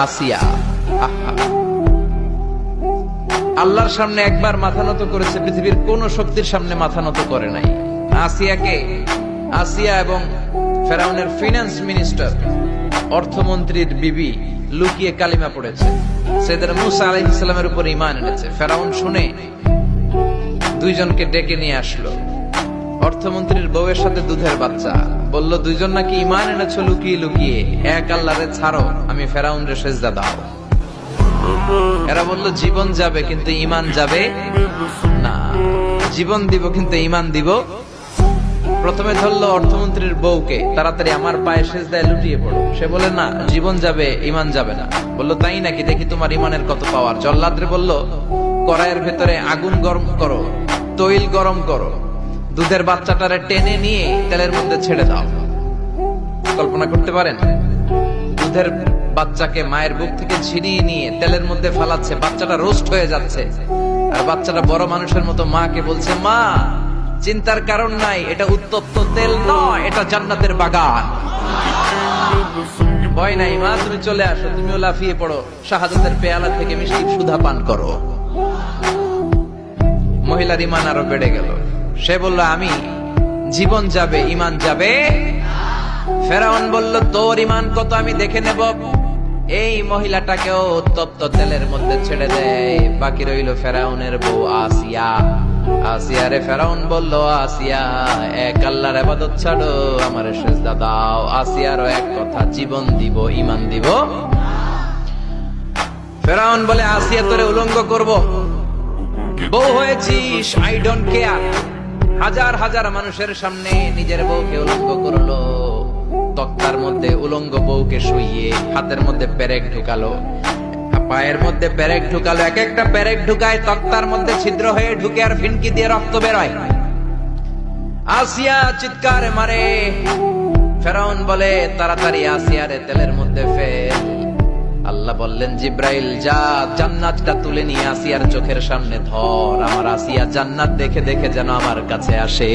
আসিয়া আহা, আল্লাহর সামনে একবার মাথা নত করেছে, পৃথিবীর কোন শক্তির সামনে মাথা নত করে নাই। আসিয়া এবং ফেরাউনের ফিনান্স মিনিস্টার, অর্থমন্ত্রীর বিবি লুকিয়ে কালিমা পড়েছে, সাইয়েদনা মুসা আলাইহিস সালামের উপর ঈমান এনেছে। ফেরাউন শুনে দুইজনকে ডেকে নিয়ে আসলো। অর্থমন্ত্রীর বউয়ের সাথে দুধের বাচ্চা, বলল দুইজন নাকি ঈমান এনেছো লুকিয়ে লুকিয়ে, এক আল্লাহরে ছাড়ো, আমি ফেরাউনরে সেজদা দাও। এরা বলল জীবন যাবে কিন্তু ঈমান যাবে না, জীবন দিব কিন্তু ঈমান দিব। প্রথমে ধরলো অর্থমন্ত্রীর বউকে, তাড়াতাড়ি আমার পায়ে সেজদায় লুটিয়ে পড়ো। সে বলে না, জীবন যাবে ঈমান যাবে না। বলল তাই নাকি, দেখি তোমার ঈমানের কত পাওয়ার। জল্লাদরে বলল কড়াইয়ের ভেতরে আগুন গরম করো, তৈল গরম করো, দুধের বাচ্চাটারে টেনে নিয়ে তেলের মধ্যে ছেড়ে দাও। কল্পনা করতে পারেন? দুধের বাচ্চাকে মায়ের বুক থেকে ছিনিয়ে নিয়ে তেলের মধ্যে ফালাচ্ছে, বাচ্চাটা রোস্ট হয়ে যাচ্ছে, আর বাচ্চাটা বড় মানুষের মতো মাকে বলছে, মা চিন্তার কারণ নাই, এটা উত্তপ্ত তেল নয়, এটা জান্নাতের বাগান। ভয় নাই মা, তুমি চলে আসো, তুমিও লাফিয়ে পড়ো, শাহাদাতের পেয়ালা থেকে মিষ্টি সুধা পান করো। মহিলার ঈমান আরো বেড়ে গেল। সে বলল আমি জীবন যাবে ঈমান যাবে। ফেরাউন বলল তোর ঈমান কত আমি দেখে নেব। এই মহিলাটাকেও উত্তপ্ত তেলের মধ্যে ছেড়ে দেয়। বাকি রইল ফেরাউনের বউ আসিয়া। আসিয়ারে ফেরাউন বলল, আসিয়া এক আল্লাহর ইবাদত ছাড়ো, আমারে সেজদা দাও। আসিয়ারও এক কথা, জীবন দিব ঈমান দিব। ফেরাউন বলে আসিয়া তোরে উলঙ্গ করব, বউ হয়েছিস, আই ডোন্ট কেয়ার। হাজার হাজার মানুষের সামনে নিজের বউকে উলঙ্গ করলো। তক্তার মধ্যে উলঙ্গ বউকে শুইয়ে হাতের মধ্যে পেরেক ঢুকালো, পায়ের মধ্যে পেরেক ঢুকালো। এক একটা পেরেক ঢুকায় তক্তার মধ্যে ছিদ্র হয়ে ঢুকে আর ফিনকি দিয়ে রক্ত বেরোয়। আসিয়া চিৎকার মারে। ফেরাউন বলে তাড়াতাড়ি আসিয়ারে তেলের মধ্যে ফেল। আল্লাহ বললেন জিব্রাইল যা, জান্নাতটা তুলে নিয়ে আসিয়ার চোখের সামনে ধর। আমার আসিয়া জান্নাত দেখে দেখে যেন আমার কাছে আসে।